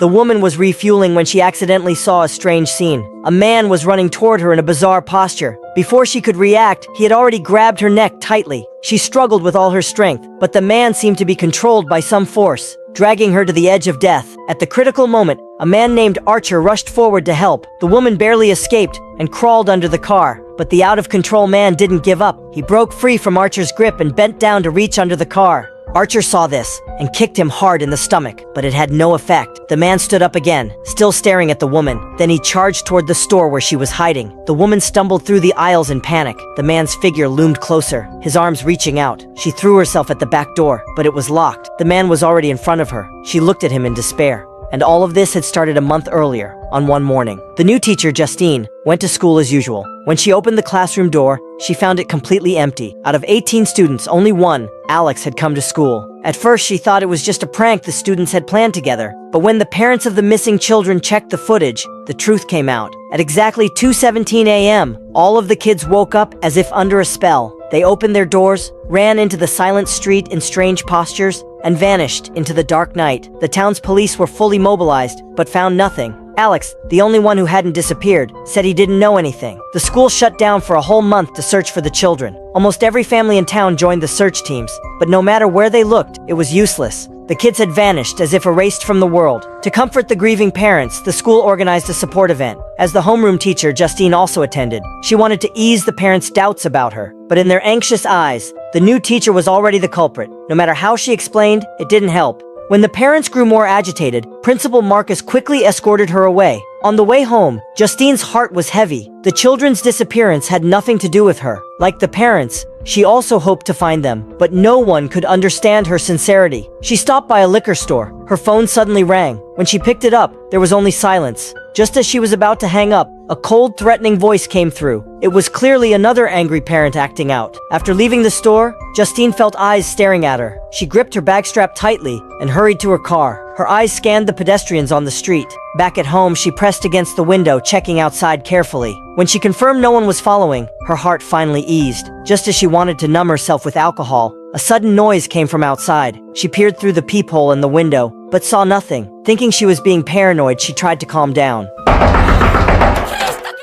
The woman was refueling when she accidentally saw a strange scene. A man was running toward her in a bizarre posture. Before she could react, he had already grabbed her neck tightly. She struggled with all her strength, but the man seemed to be controlled by some force, dragging her to the edge of death. At the critical moment, a man named Archer rushed forward to help. The woman barely escaped and crawled under the car, but the out-of-control man didn't give up. He broke free from Archer's grip and bent down to reach under the car. Archer saw this and kicked him hard in the stomach, but it had no effect. The man stood up again, still staring at the woman. Then he charged toward the store where she was hiding. The woman stumbled through the aisles in panic. The man's figure loomed closer, his arms reaching out. She threw herself at the back door, but it was locked. The man was already in front of her. She looked at him in despair. And all of this had started a month earlier, on one morning. The new teacher, Justine, went to school as usual. When she opened the classroom door, she found it completely empty. Out of 18 students, only one, Alex, had come to school. At first, she thought it was just a prank the students had planned together. But when the parents of the missing children checked the footage, the truth came out. At exactly 2:17 a.m., all of the kids woke up as if under a spell. They opened their doors, ran into the silent street in strange postures, and vanished into the dark night. The town's police were fully mobilized, but found nothing. Alex, the only one who hadn't disappeared, said he didn't know anything. The school shut down for a whole month to search for the children. Almost every family in town joined the search teams, but no matter where they looked, it was useless. The kids had vanished as if erased from the world. To comfort the grieving parents, the school organized a support event. As the homeroom teacher, Justine also attended. She wanted to ease the parents' doubts about her, but in their anxious eyes, the new teacher was already the culprit. No matter how she explained, it didn't help. When the parents grew more agitated, Principal Marcus quickly escorted her away. On the way home, Justine's heart was heavy. The children's disappearance had nothing to do with her. Like the parents, she also hoped to find them, but no one could understand her sincerity. She stopped by a liquor store. Her phone suddenly rang. When she picked it up, there was only silence. Just as she was about to hang up, a cold, threatening voice came through. It was clearly another angry parent acting out. After leaving the store, Justine felt eyes staring at her. She gripped her bag strap tightly and hurried to her car. Her eyes scanned the pedestrians on the street. Back at home, she pressed against the window, checking outside carefully. When she confirmed no one was following, her heart finally eased. Just as she wanted to numb herself with alcohol, a sudden noise came from outside. She peered through the peephole in the window, but saw nothing. Thinking she was being paranoid, she tried to calm down.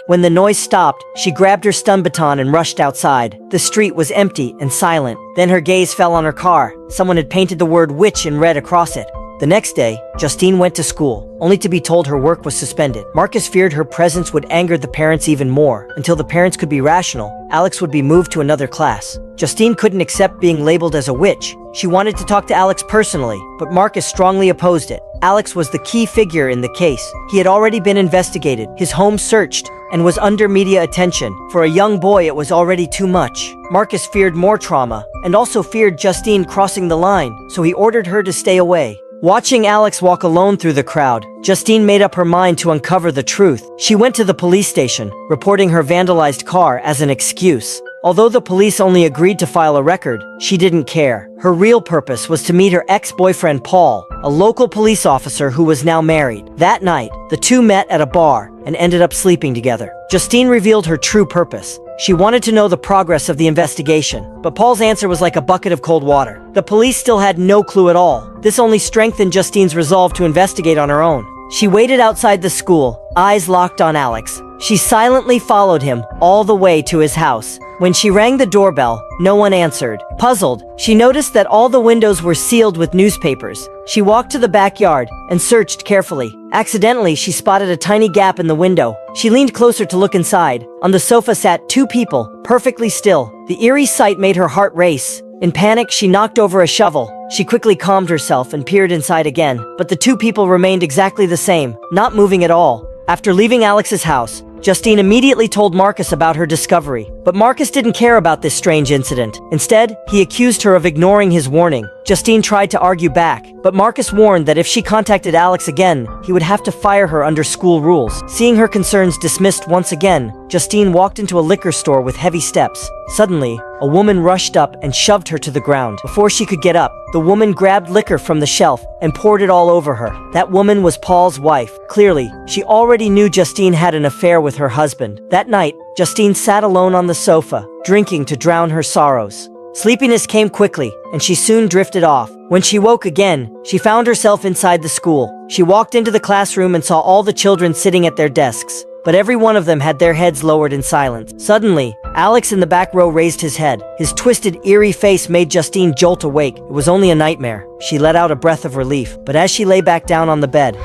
When the noise stopped, she grabbed her stun baton and rushed outside. The street was empty and silent. Then her gaze fell on her car. Someone had painted the word witch in red across it. The next day, Justine went to school, only to be told her work was suspended. Marcus feared her presence would anger the parents even more. Until the parents could be rational, Alex would be moved to another class. Justine couldn't accept being labeled as a witch. She wanted to talk to Alex personally, but Marcus strongly opposed it. Alex was the key figure in the case. He had already been investigated, his home searched, and was under media attention. For a young boy, it was already too much. Marcus feared more trauma, and also feared Justine crossing the line, so he ordered her to stay away. Watching Alex walk alone through the crowd, Justine made up her mind to uncover the truth. She went to the police station, reporting her vandalized car as an excuse. Although the police only agreed to file a record, she didn't care. Her real purpose was to meet her ex-boyfriend Paul, a local police officer who was now married. That night, the two met at a bar and ended up sleeping together. Justine revealed her true purpose. She wanted to know the progress of the investigation, but Paul's answer was like a bucket of cold water. The police still had no clue at all. This only strengthened Justine's resolve to investigate on her own. She waited outside the school, eyes locked on Alex. She silently followed him all the way to his house. When she rang the doorbell, no one answered. Puzzled, she noticed that all the windows were sealed with newspapers. She walked to the backyard and searched carefully. Accidentally, she spotted a tiny gap in the window. She leaned closer to look inside. On the sofa sat two people, perfectly still. The eerie sight made her heart race. In panic, she knocked over a shovel. She quickly calmed herself and peered inside again, but the two people remained exactly the same, not moving at all. After leaving Alex's house, Justine immediately told Marcus about her discovery, but Marcus didn't care about this strange incident. Instead, he accused her of ignoring his warning. Justine tried to argue back, but Marcus warned that if she contacted Alex again, he would have to fire her under school rules. Seeing her concerns dismissed once again, Justine walked into a liquor store with heavy steps. Suddenly, a woman rushed up and shoved her to the ground. Before she could get up, the woman grabbed liquor from the shelf and poured it all over her. That woman was Paul's wife. Clearly, she already knew Justine had an affair with her husband. That night, Justine sat alone on the sofa, drinking to drown her sorrows. Sleepiness came quickly, and she soon drifted off. When she woke again, she found herself inside the school. She walked into the classroom and saw all the children sitting at their desks, but every one of them had their heads lowered in silence. Suddenly, Alex in the back row raised his head. His twisted, eerie face made Justine jolt awake. It was only a nightmare. She let out a breath of relief, but as she lay back down on the bed,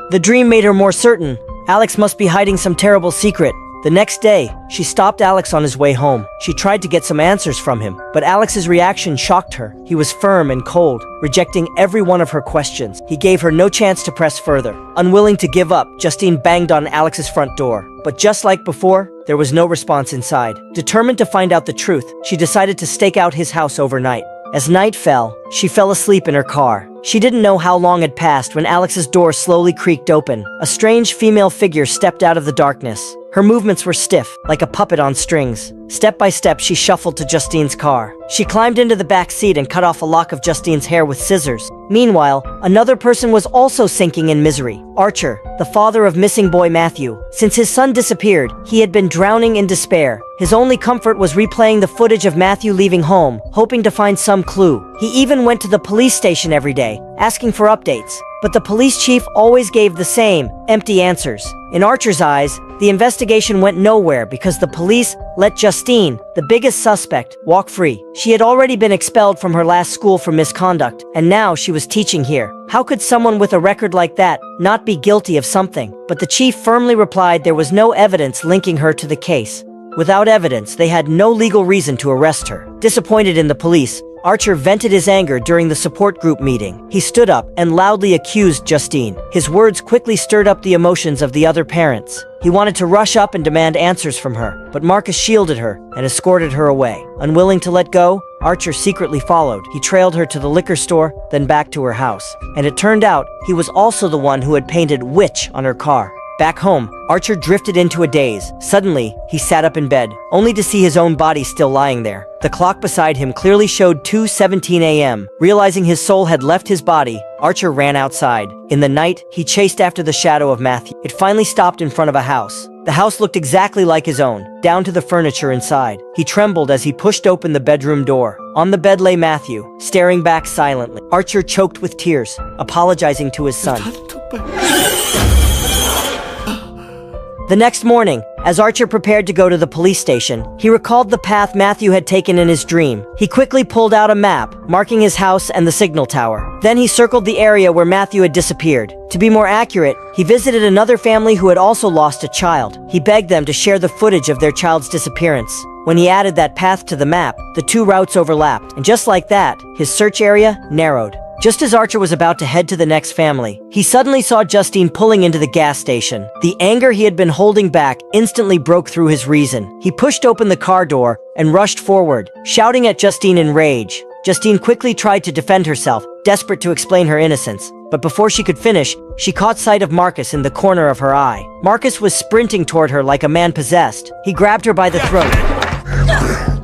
the dream made her more certain. Alex must be hiding some terrible secret. The next day, she stopped Alex on his way home. She tried to get some answers from him, but Alex's reaction shocked her. He was firm and cold, rejecting every one of her questions. He gave her no chance to press further. Unwilling to give up, Justine banged on Alex's front door. But just like before, there was no response inside. Determined to find out the truth, she decided to stake out his house overnight. As night fell, she fell asleep in her car. She didn't know how long had passed when Alex's door slowly creaked open. A strange female figure stepped out of the darkness. Her movements were stiff, like a puppet on strings. Step by step, she shuffled to Justine's car. She climbed into the back seat and cut off a lock of Justine's hair with scissors. Meanwhile, another person was also sinking in misery. Archer, the father of missing boy Matthew. Since his son disappeared, he had been drowning in despair. His only comfort was replaying the footage of Matthew leaving home, hoping to find some clue. He even went to the police station every day, asking for updates. But the police chief always gave the same, empty answers. In Archer's eyes, the investigation went nowhere because the police let Justine, the biggest suspect, walk free. She had already been expelled from her last school for misconduct, and now she was teaching here. How could someone with a record like that not be guilty of something? But the chief firmly replied there was no evidence linking her to the case. Without evidence, they had no legal reason to arrest her. Disappointed in the police, Archer vented his anger during the support group meeting. He stood up and loudly accused Justine. His words quickly stirred up the emotions of the other parents. He wanted to rush up and demand answers from her, but Marcus shielded her and escorted her away. Unwilling to let go, Archer secretly followed. He trailed her to the liquor store, then back to her house. And it turned out, he was also the one who had painted "Witch" on her car. Back home, Archer drifted into a daze. Suddenly, he sat up in bed, only to see his own body still lying there. The clock beside him clearly showed 2:17 a.m. Realizing his soul had left his body, Archer ran outside. In the night, he chased after the shadow of Matthew. It finally stopped in front of a house. The house looked exactly like his own, down to the furniture inside. He trembled as he pushed open the bedroom door. On the bed lay Matthew, staring back silently. Archer choked with tears, apologizing to his son. The next morning, as Archer prepared to go to the police station, he recalled the path Matthew had taken in his dream. He quickly pulled out a map, marking his house and the signal tower. Then he circled the area where Matthew had disappeared. To be more accurate, he visited another family who had also lost a child. He begged them to share the footage of their child's disappearance. When he added that path to the map, the two routes overlapped, and just like that, his search area narrowed. Just as Archer was about to head to the next family, he suddenly saw Justine pulling into the gas station. The anger he had been holding back instantly broke through his reason. He pushed open the car door and rushed forward, shouting at Justine in rage. Justine quickly tried to defend herself, desperate to explain her innocence. But before she could finish, she caught sight of Marcus in the corner of her eye. Marcus was sprinting toward her like a man possessed. He grabbed her by the throat.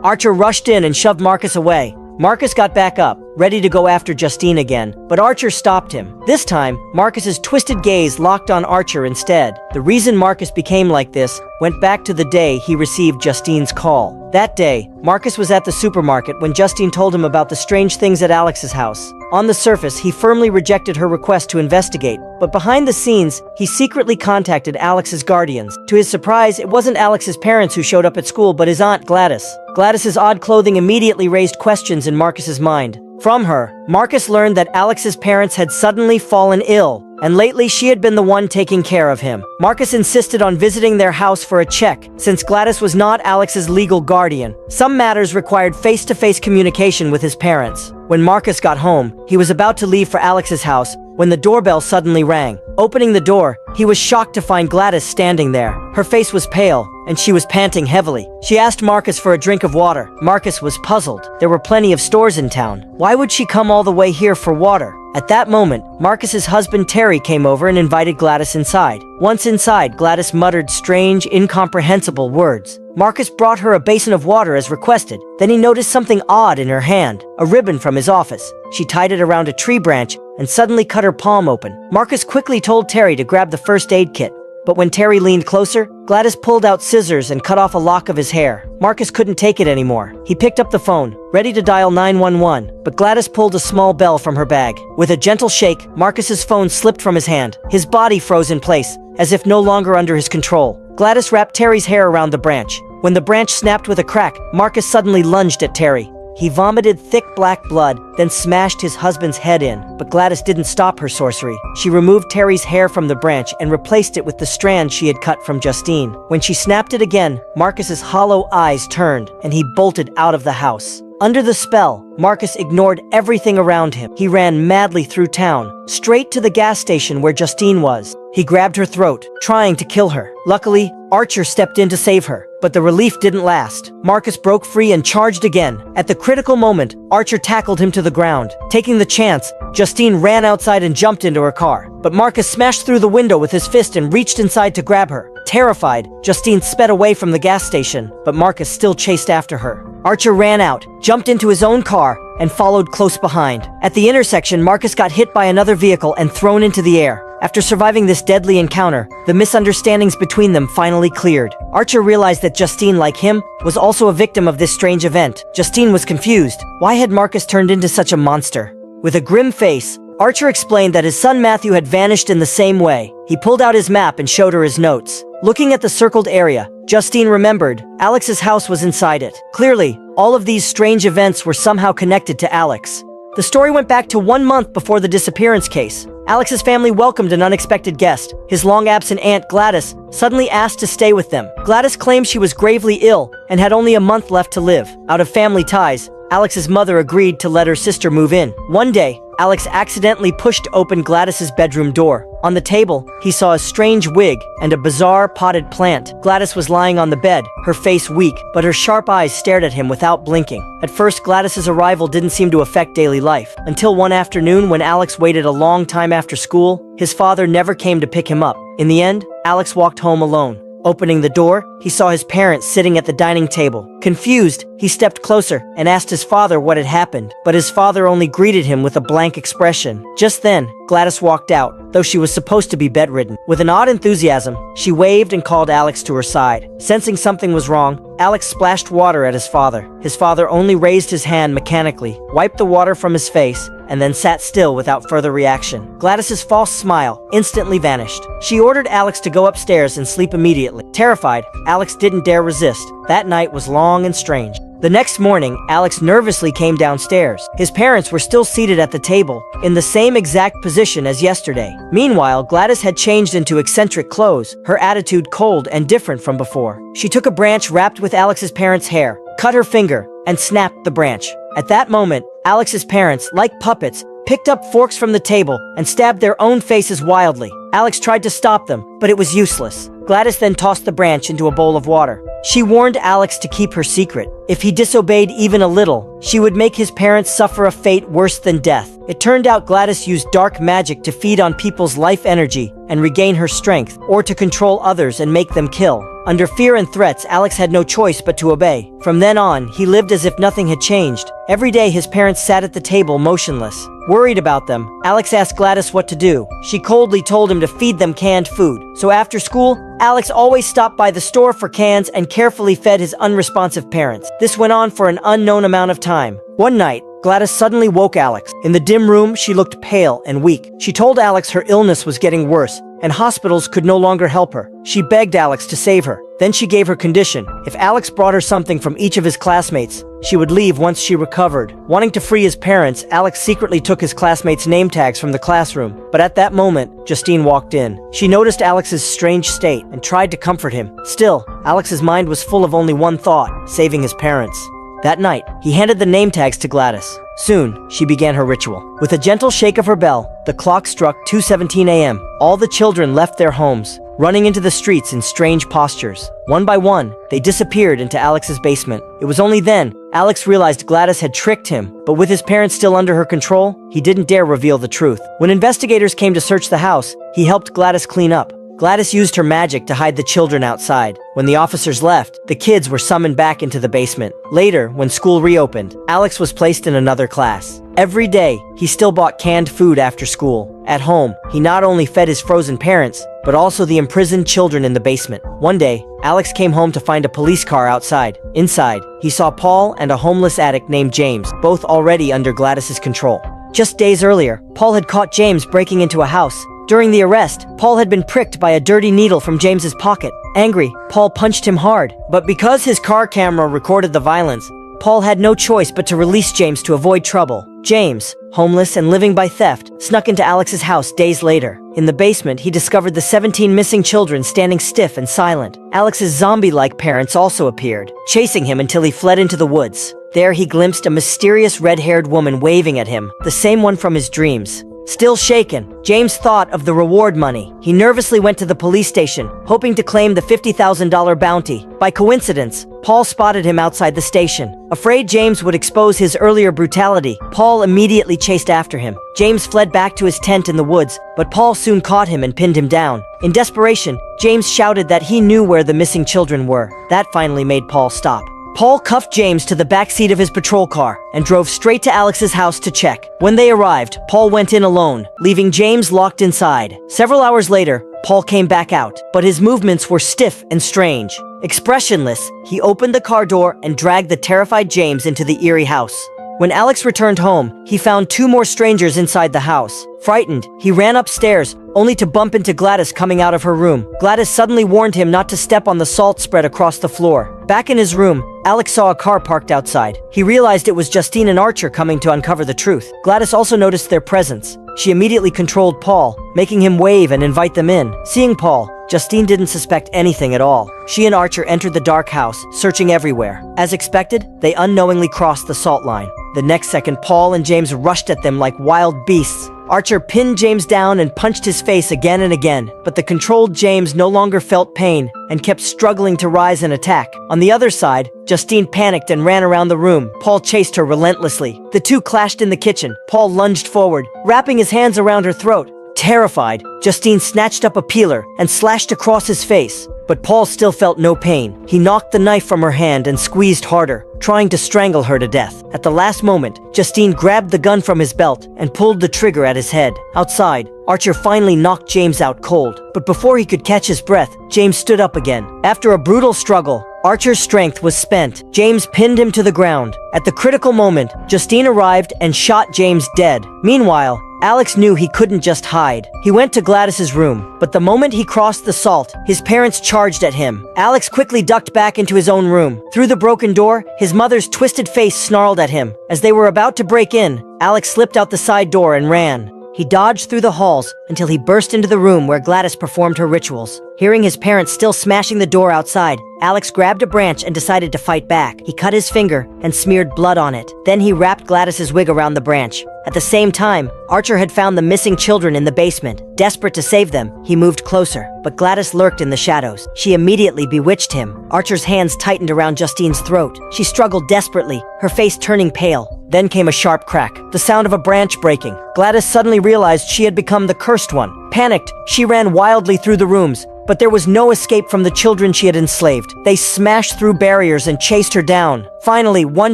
Archer rushed in and shoved Marcus away. Marcus got back up, ready to go after Justine again, but Archer stopped him. This time, Marcus's twisted gaze locked on Archer instead. The reason Marcus became like this went back to the day he received Justine's call. That day, Marcus was at the supermarket when Justine told him about the strange things at Alex's house. On the surface, he firmly rejected her request to investigate, but behind the scenes, he secretly contacted Alex's guardians. To his surprise, it wasn't Alex's parents who showed up at school, but his aunt Gladys. Gladys's odd clothing immediately raised questions in Marcus's mind. From her, Marcus learned that Alex's parents had suddenly fallen ill, and lately she had been the one taking care of him. Marcus insisted on visiting their house for a check, since Gladys was not Alex's legal guardian. Some matters required face-to-face communication with his parents. When Marcus got home, he was about to leave for Alex's house when the doorbell suddenly rang. Opening the door, he was shocked to find Gladys standing there. Her face was pale, and she was panting heavily. She asked Marcus for a drink of water. Marcus was puzzled. There were plenty of stores in town. Why would she come all the way here for water? At that moment, Marcus's husband Terry came over and invited Gladys inside. Once inside, Gladys muttered strange, incomprehensible words. Marcus brought her a basin of water as requested. Then he noticed something odd in her hand, a ribbon from his office. She tied it around a tree branch and suddenly cut her palm open. Marcus quickly told Terry to grab the first aid kit. But when Terry leaned closer, Gladys pulled out scissors and cut off a lock of his hair. Marcus couldn't take it anymore. He picked up the phone, ready to dial 911, but Gladys pulled a small bell from her bag. With a gentle shake, Marcus's phone slipped from his hand. His body froze in place, as if no longer under his control. Gladys wrapped Terry's hair around the branch. When the branch snapped with a crack, Marcus suddenly lunged at Terry. He vomited thick black blood, then smashed his husband's head in. But Gladys didn't stop her sorcery. She removed Terry's hair from the branch and replaced it with the strand she had cut from Justine. When she snapped it again, Marcus's hollow eyes turned, and he bolted out of the house. Under the spell, Marcus ignored everything around him. He ran madly through town, straight to the gas station where Justine was. He grabbed her throat, trying to kill her. Luckily, Archer stepped in to save her, but the relief didn't last. Marcus broke free and charged again. At the critical moment, Archer tackled him to the ground. Taking the chance, Justine ran outside and jumped into her car. But Marcus smashed through the window with his fist and reached inside to grab her. Terrified, Justine sped away from the gas station, but Marcus still chased after her. Archer ran out, jumped into his own car, and followed close behind. At the intersection, Marcus got hit by another vehicle and thrown into the air. After surviving this deadly encounter, the misunderstandings between them finally cleared. Archer realized that Justine, like him, was also a victim of this strange event. Justine was confused. Why had Marcus turned into such a monster? With a grim face, Archer explained that his son Matthew had vanished in the same way. He pulled out his map and showed her his notes. Looking at the circled area, Justine remembered Alex's house was inside it. Clearly, all of these strange events were somehow connected to Alex. The story went back to 1 month before the disappearance case. Alex's family welcomed an unexpected guest. His long-absent aunt Gladys suddenly asked to stay with them. Gladys claimed she was gravely ill and had only a month left to live. Out of family ties, Alex's mother agreed to let her sister move in. One day, Alex accidentally pushed open Gladys's bedroom door. On the table, he saw a strange wig and a bizarre potted plant. Gladys was lying on the bed, her face weak, but her sharp eyes stared at him without blinking. At first, Gladys's arrival didn't seem to affect daily life. Until one afternoon when Alex waited a long time after school, his father never came to pick him up. In the end, Alex walked home alone. Opening the door, he saw his parents sitting at the dining table. Confused, he stepped closer and asked his father what had happened, but his father only greeted him with a blank expression. Just then, Gladys walked out, though she was supposed to be bedridden. With an odd enthusiasm, she waved and called Alex to her side. Sensing something was wrong, Alex splashed water at his father. His father only raised his hand mechanically, wiped the water from his face, and then sat still without further reaction. Gladys's false smile instantly vanished. She ordered Alex to go upstairs and sleep immediately. Terrified, Alex didn't dare resist. That night was long and strange. The next morning, Alex nervously came downstairs. His parents were still seated at the table, in the same exact position as yesterday. Meanwhile, Gladys had changed into eccentric clothes, her attitude cold and different from before. She took a branch wrapped with Alex's parents' hair, cut her finger, and snapped the branch. At that moment, Alex's parents, like puppets, picked up forks from the table and stabbed their own faces wildly. Alex tried to stop them, but it was useless. Gladys then tossed the branch into a bowl of water. She warned Alex to keep her secret. If he disobeyed even a little, she would make his parents suffer a fate worse than death. It turned out Gladys used dark magic to feed on people's life energy and regain her strength, or to control others and make them kill. Under fear and threats, Alex had no choice but to obey. From then on, he lived as if nothing had changed. Every day, his parents sat at the table motionless. Worried about them, Alex asked Gladys what to do. She coldly told him to feed them canned food. So after school, Alex always stopped by the store for cans and carefully fed his unresponsive parents. This went on for an unknown amount of time. One night, Gladys suddenly woke Alex. In the dim room, she looked pale and weak. She told Alex her illness was getting worse, and hospitals could no longer help her. She begged Alex to save her. Then she gave her condition. If Alex brought her something from each of his classmates, she would leave once she recovered. Wanting to free his parents, Alex secretly took his classmates' name tags from the classroom. But at that moment, Justine walked in. She noticed Alex's strange state and tried to comfort him. Still, Alex's mind was full of only one thought: saving his parents. That night, he handed the name tags to Gladys. Soon, she began her ritual. With a gentle shake of her bell, the clock struck 2:17 a.m. All the children left their homes, running into the streets in strange postures. One by one, they disappeared into Alex's basement. It was only then Alex realized Gladys had tricked him, but with his parents still under her control, he didn't dare reveal the truth. When investigators came to search the house, he helped Gladys clean up. Gladys used her magic to hide the children outside. When the officers left, the kids were summoned back into the basement. Later, when school reopened, Alex was placed in another class. Every day, he still bought canned food after school. At home, he not only fed his frozen parents, but also the imprisoned children in the basement. One day, Alex came home to find a police car outside. Inside, he saw Paul and a homeless addict named James, both already under Gladys's control. Just days earlier, Paul had caught James breaking into a house. During the arrest, Paul had been pricked by a dirty needle from James's pocket. Angry, Paul punched him hard, but because his car camera recorded the violence, Paul had no choice but to release James to avoid trouble. James, homeless and living by theft, snuck into Alex's house days later. In the basement, he discovered the 17 missing children standing stiff and silent. Alex's zombie-like parents also appeared, chasing him until he fled into the woods. There he glimpsed a mysterious red-haired woman waving at him, the same one from his dreams. Still shaken, James thought of the reward money. He nervously went to the police station, hoping to claim the $50,000 bounty. By coincidence, Paul spotted him outside the station. Afraid James would expose his earlier brutality, Paul immediately chased after him. James fled back to his tent in the woods, but Paul soon caught him and pinned him down. In desperation, James shouted that he knew where the missing children were. That finally made Paul stop. Paul cuffed James to the back seat of his patrol car and drove straight to Alex's house to check. When they arrived, Paul went in alone, leaving James locked inside. Several hours later, Paul came back out, but his movements were stiff and strange. Expressionless, he opened the car door and dragged the terrified James into the eerie house. When Alex returned home, he found two more strangers inside the house. Frightened, he ran upstairs, only to bump into Gladys coming out of her room. Gladys suddenly warned him not to step on the salt spread across the floor. Back in his room, Alex saw a car parked outside. He realized it was Justine and Archer coming to uncover the truth. Gladys also noticed their presence. She immediately controlled Paul, making him wave and invite them in. Seeing Paul, Justine didn't suspect anything at all. She and Archer entered the dark house, searching everywhere. As expected, they unknowingly crossed the salt line. The next second, Paul and James rushed at them like wild beasts. Archer pinned James down and punched his face again and again, but the controlled James no longer felt pain and kept struggling to rise and attack. On the other side, Justine panicked and ran around the room. Paul chased her relentlessly. The two clashed in the kitchen. Paul lunged forward, wrapping his hands around her throat. Terrified, Justine snatched up a peeler and slashed across his face. But Paul still felt no pain. He knocked the knife from her hand and squeezed harder, trying to strangle her to death. At the last moment, Justine grabbed the gun from his belt and pulled the trigger at his head. Outside, Archer finally knocked James out cold. But before he could catch his breath, James stood up again. After a brutal struggle, Archer's strength was spent. James pinned him to the ground. At the critical moment, Justine arrived and shot James dead. Meanwhile, Alex knew he couldn't just hide. He went to Gladys's room, but the moment he crossed the salt, his parents charged at him. Alex quickly ducked back into his own room. Through the broken door, his mother's twisted face snarled at him. As they were about to break in, Alex slipped out the side door and ran. He dodged through the halls until he burst into the room where Gladys performed her rituals. Hearing his parents still smashing the door outside, Alex grabbed a branch and decided to fight back. He cut his finger and smeared blood on it. Then he wrapped Gladys's wig around the branch. At the same time, Archer had found the missing children in the basement. Desperate to save them, he moved closer, but Gladys lurked in the shadows. She immediately bewitched him. Archer's hands tightened around Justine's throat. She struggled desperately, her face turning pale. Then came a sharp crack, the sound of a branch breaking. Gladys suddenly realized she had become the cursed one. Panicked, she ran wildly through the rooms, but there was no escape from the children she had enslaved. They smashed through barriers and chased her down. Finally, one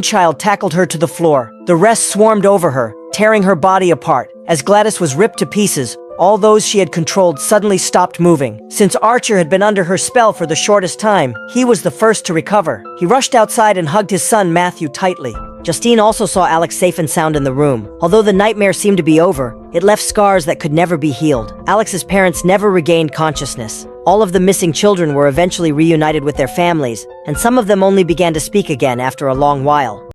child tackled her to the floor. The rest swarmed over her, tearing her body apart. As Gladys was ripped to pieces, all those she had controlled suddenly stopped moving. Since Archer had been under her spell for the shortest time, he was the first to recover. He rushed outside and hugged his son Matthew tightly. Justine also saw Alex safe and sound in the room. Although the nightmare seemed to be over, it left scars that could never be healed. Alex's parents never regained consciousness. All of the missing children were eventually reunited with their families, and some of them only began to speak again after a long while.